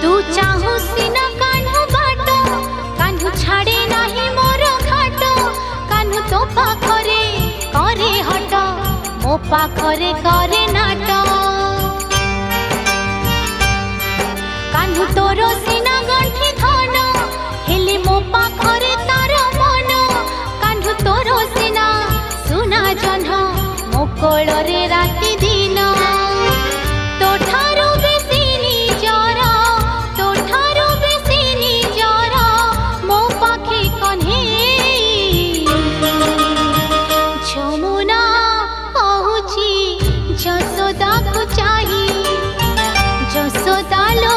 तू चाहू सिना कान्हु बाटो कान्हु छाड़े नाही मोर घाटो कान्हु तो पाखरे करे हट मो पाखरे करे नाट कान्हु तोर सिना गंठी धन हेले मो पाखरे तार मन कान्हु तोर सिना सुना जह्न मो कोଳରେ राति दिन तोठारू बेसी निजर तोठारू बेसी निजर मो पाखे कन्हे झमुना कहूची जसोदा को चाही जसोदा लो